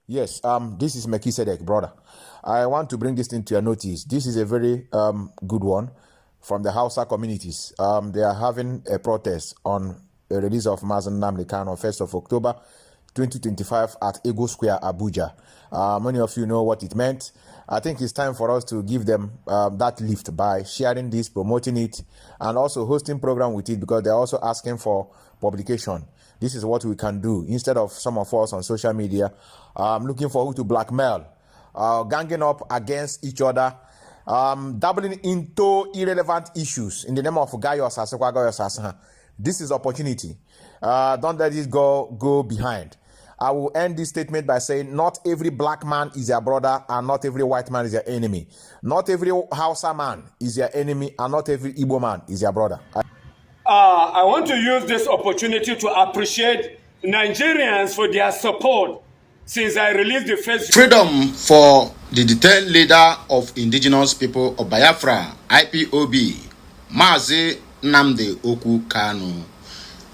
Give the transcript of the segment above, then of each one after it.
Yes, this is Melchizedek, brother. I want to bring this into your notice. This is a very good one from the Hausa communities. They are having a protest on the release of Mazen Nnamdi Kanu on 1st of October 2025 at Ego Square, Abuja. Many of you know what it meant. I think it's time for us to give them that lift by sharing this, promoting it, and also hosting program with it, because they're also asking for publication. This is what we can do instead of some of us on social media looking for who to blackmail, ganging up against each other, dabbling into irrelevant issues in the name of Gayos Asekwa. This is opportunity. Don't let it go behind. I will end this statement by saying not every black man is your brother and not every white man is your enemy. Not every Hausa man is your enemy and not every Igbo man is your brother. I want to use this opportunity to appreciate Nigerians for their support since I released the first freedom for the detained leader of indigenous people of Biafra, IPOB, Mazi Nnamdi Kanu.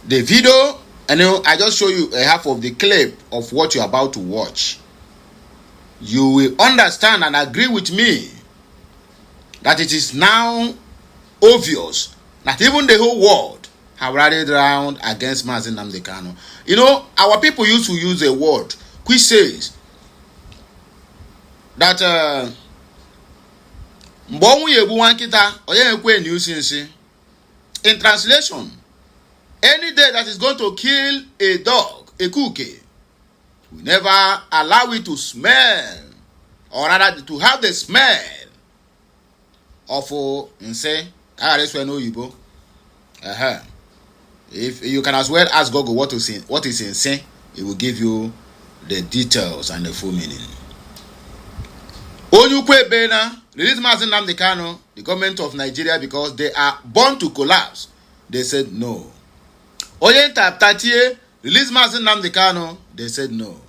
The video, I just show you a half of the clip of what you're about to watch. You will understand and agree with me that it is now obvious that even the whole world have rallied around against Mazi Nnamdi Kanu. You know, our people used to use a word which says that in translation, any day that is going to kill a dog, a cookie, we never allow it to smell, or rather to have the smell of if you can as well ask Google what is insane, it will give you the details and the full meaning. Onyukwe Bena released Mazi Nnamdi Kanu, the government of Nigeria, because they are born to collapse. They said no. Oyenta Tatie released Mazi Nnamdi Kanu. They said no.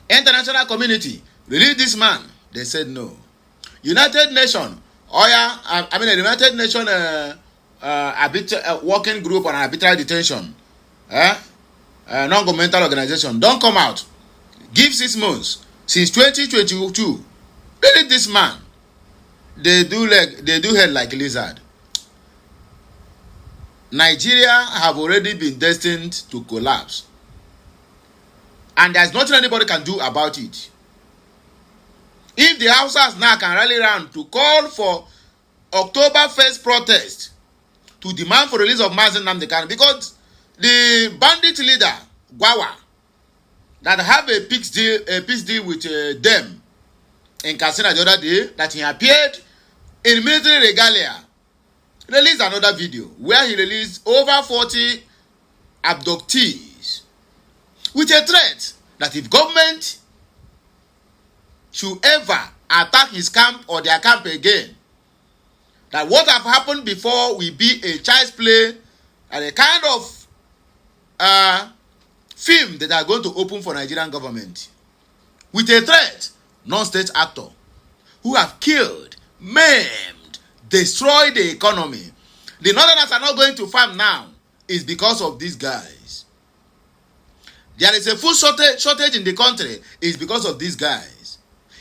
International community released this man. They said no. United Nations, the United Nations working group on arbitrary detention, non-governmental organization, don't come out. Give 6 months since 2022. Really, this man, they do head like a lizard. Nigeria have already been destined to collapse, and there's nothing anybody can do about it. If the Hausas now can rally around to call for October 1st protest to demand for release of Mazi Nnamdi Kanu, because the bandit leader Gwawa that have a peace deal with them in Katsina the other day, that he appeared in military regalia, released another video where he released over 40 abductees with a threat that if government should ever attack his camp or their camp again, that what have happened before will be a child's play and a kind of film that are going to open for Nigerian government with a threat. Non-state actor who have killed, maimed, destroyed the economy. The northerners are not going to farm now is because of these guys. There is a food shortage in the country is because of these guys.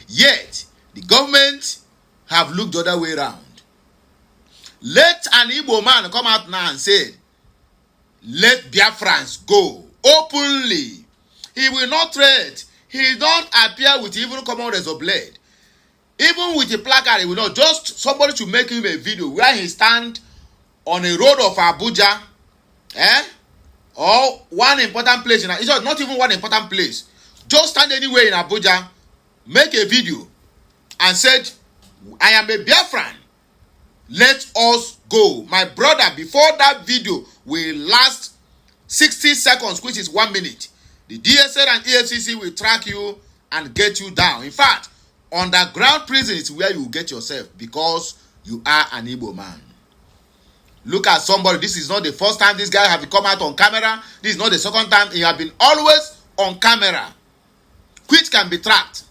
Yet the government have looked the other way around. Let an Igbo man come out now and say, let Biafrans go openly. He will not threat. He don't appear with even common razor blade. Even with a placard, he will not. Just somebody to make him a video where he stand on a road of Abuja, or one important place. It's not even one important place. Just stand anywhere in Abuja, make a video, and said, I am a Biafran. Let us go. My brother, before that video will last 60 seconds, which is 1 minute, the DSL and EFCC will track you and get you down. In fact, underground prison is where you get yourself because you are an Igbo man. Look at somebody. This is not the first time this guy have come out on camera. This is not the second time. He have been always on camera, which can be tracked.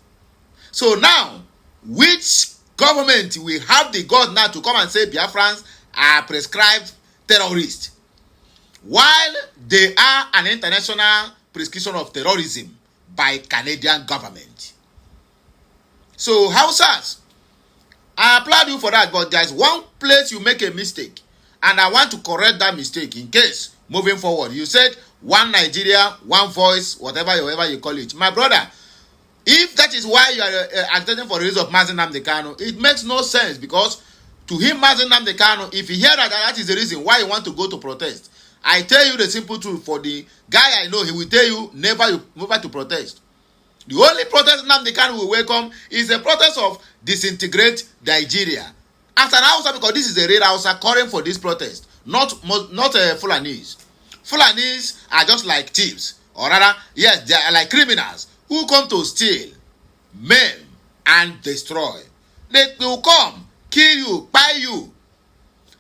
So now, which government will have the God now to come and say Biafrans are prescribed terrorists, while they are an international prescription of terrorism by Canadian government. So Hausas, I applaud you for that, but there's one place you make a mistake, and I want to correct that mistake in case moving forward. You said one Nigeria, one voice, whatever you call it. My brother, if that is why you are agitating for the release of Mazi Nnamdi Kanu, it makes no sense, because to him, Mazi Nnamdi Kanu, if he hear that is the reason why he want to go to protest, I tell you the simple truth. For the guy I know, he will tell you never to protest. The only protest Nnamdi Kanu will welcome is a protest of disintegrate Nigeria. As an Hausa, because this is a real Hausa calling for this protest, not Fulanis. Fulanis are just like thieves, or rather, yes, they are like criminals who come to steal, maim, and destroy. They will come, kill you, buy you,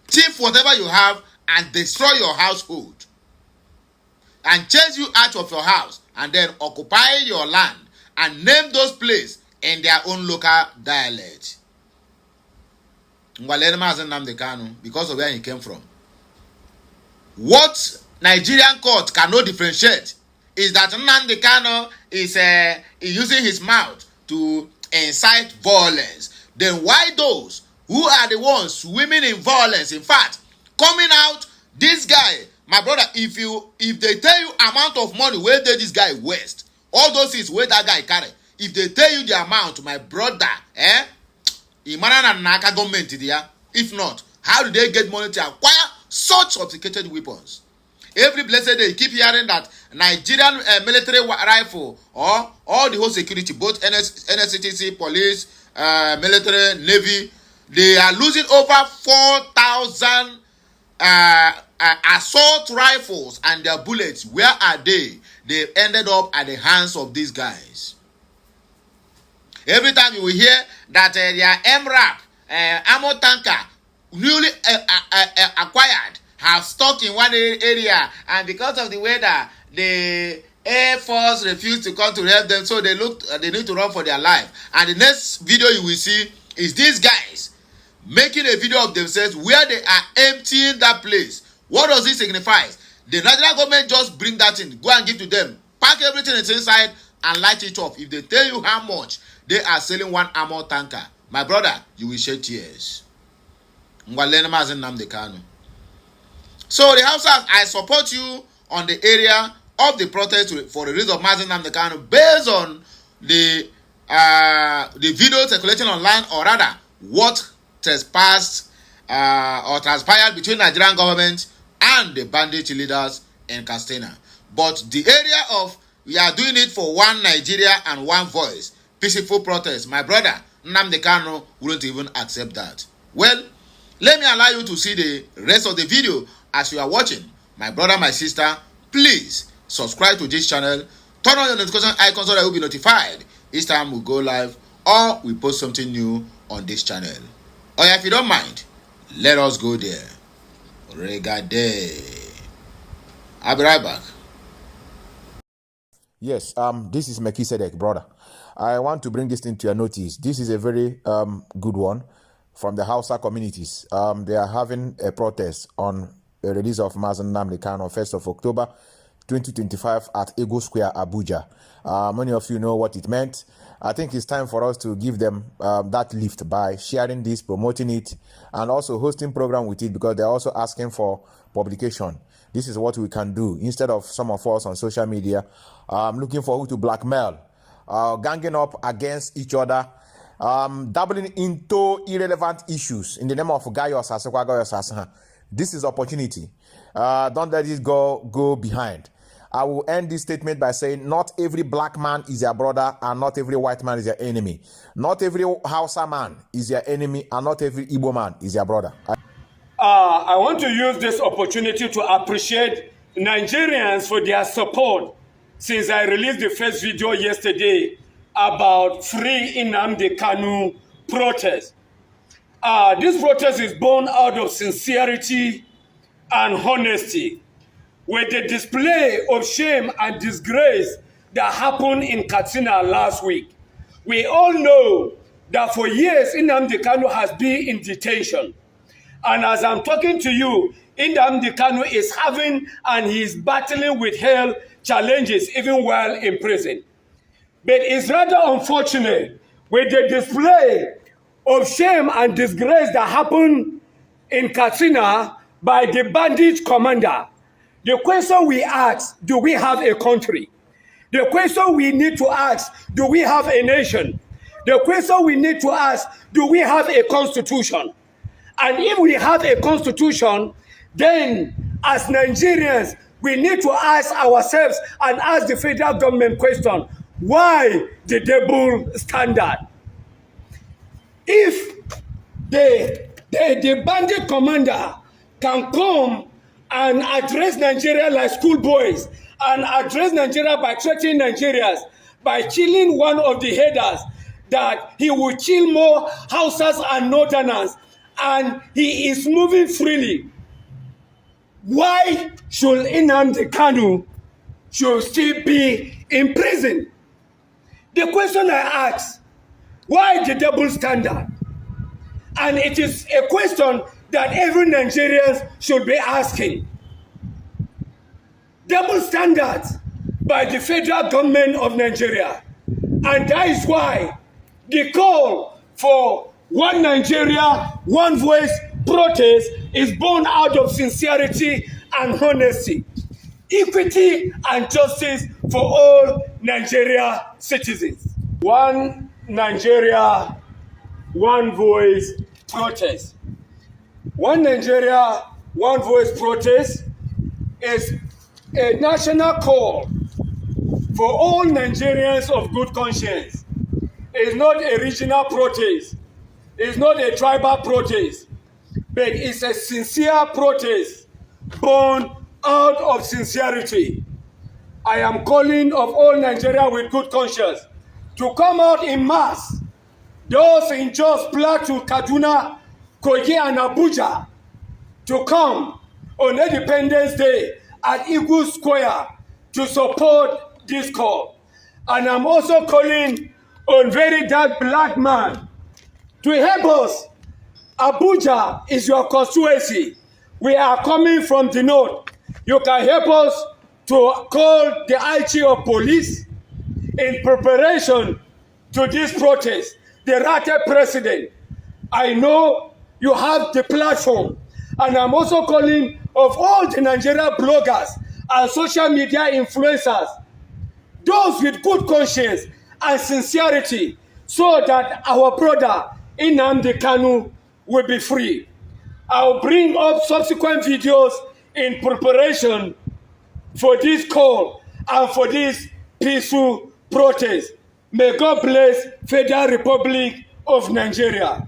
thief whatever you have, and destroy your household, and chase you out of your house, and then occupy your land, and name those places in their own local dialect. Because of where he came from. What Nigerian court cannot differentiate is that Nnamdi Kanu is using his mouth to incite violence. Then why those who are the ones swimming in violence, in fact, coming out, this guy, my brother, if they tell you amount of money where did this guy waste, all those things where that guy carry, if they tell you the amount, my brother, if not, how do they get money to acquire such sophisticated weapons? Every blessed day, you keep hearing that Nigerian military rifle, or all the whole security, both NSCTC, police, military, navy, they are losing over 4,000 assault rifles and their bullets. Where are they? They ended up at the hands of these guys. Every time you will hear that their MRAP, ammo tanker, newly acquired, have stuck in one area, and because of the weather, the Air Force refused to come to help them, so they need to run for their life. And the next video you will see is these guys making a video of themselves where they are emptying that place. What does this signify? The Nigerian government just bring that in, go and give to them, pack everything that's inside, and light it up. If they tell you how much they are selling one ammo tanker, my brother, you will shed tears. So the Hausas, I support you on the area of the protest for the release of Mazi Nnamdi Kanu based on the video circulating online, or rather what transpired between Nigerian government and the bandit leaders in Castena. But the area of we are doing it for one Nigeria and one voice, peaceful protest, my brother, Nnamdi Kanu wouldn't even accept that. Well, let me allow you to see the rest of the video as you are watching. My brother, my sister, please subscribe to this channel, turn on your notification icon so that you will be notified each time we go live or we post something new on this channel. Or if you don't mind, let us go there. Regade. I'll be right back. Yes, this is Melchizedek, brother. I want to bring this into your notice. This is a very good one from the Hausa communities. They are having a protest on the release of Mazi Nnamdi Kanu on 1st of October 2025 at Ego Square, Abuja. Many of you know what it meant. I think it's time for us to give them that lift by sharing this, promoting it, and also hosting program with it, because they're also asking for publication. This is what we can do instead of some of us on social media looking for who to blackmail, ganging up against each other, dabbling into irrelevant issues in the name of Gayo Sasakwa, Gayo Sasa. This is opportunity. Don't let this go behind. I will end this statement by saying not every black man is your brother and not every white man is your enemy. Not every Hausa man is your enemy and not every Igbo man is your brother. I want to use this opportunity to appreciate Nigerians for their support since I released the first video yesterday about Free Nnamdi Kanu protest. This protest is born out of sincerity and honesty, with the display of shame and disgrace that happened in Katsina last week. We all know that for years Nnamdi Kanu has been in detention. And as I'm talking to you, Nnamdi Kanu is having and he's battling with health challenges even while in prison. But it's rather unfortunate with the display of shame and disgrace that happened in Katsina by the bandit commander. The question we ask, do we have a country? The question we need to ask, do we have a nation? The question we need to ask, do we have a constitution? And if we have a constitution, then as Nigerians, we need to ask ourselves and ask the federal government question, why the double standard? If the bandit commander can come and address Nigeria like schoolboys and address Nigeria by threatening Nigerians, by killing one of the headers, that he will kill more Hausas and Northerners, and he is moving freely, why should Nnamdi Kanu should still be in prison? The question I ask, why the double standard? And it is a question that every Nigerian should be asking. Double standards by the federal government of Nigeria. And that is why the call for one Nigeria, one voice protest is born out of sincerity and honesty, equity and justice for all Nigeria citizens. One Nigeria, one voice protest. One Nigeria, one voice protest is a national call for all Nigerians of good conscience. It's not a regional protest. It's not a tribal protest. But it's a sincere protest born out of sincerity. I am calling of all Nigeria with good conscience to come out in mass. Those in Jos, Plateau, Kaduna, Kogi, and Abuja to come on Independence Day at Eagle Square to support this call. And I'm also calling on very dark black man to help us. Abuja is your constituency. We are coming from the north. You can help us to call the IG of police in preparation to this protest. The Rate president, I know you have the platform, and I'm also calling of all the Nigeria bloggers and social media influencers, those with good conscience and sincerity, so that our brother Nnamdi Kanu will be free. I'll bring up subsequent videos in preparation for this call and for this peaceful protest. May God bless Federal Republic of Nigeria.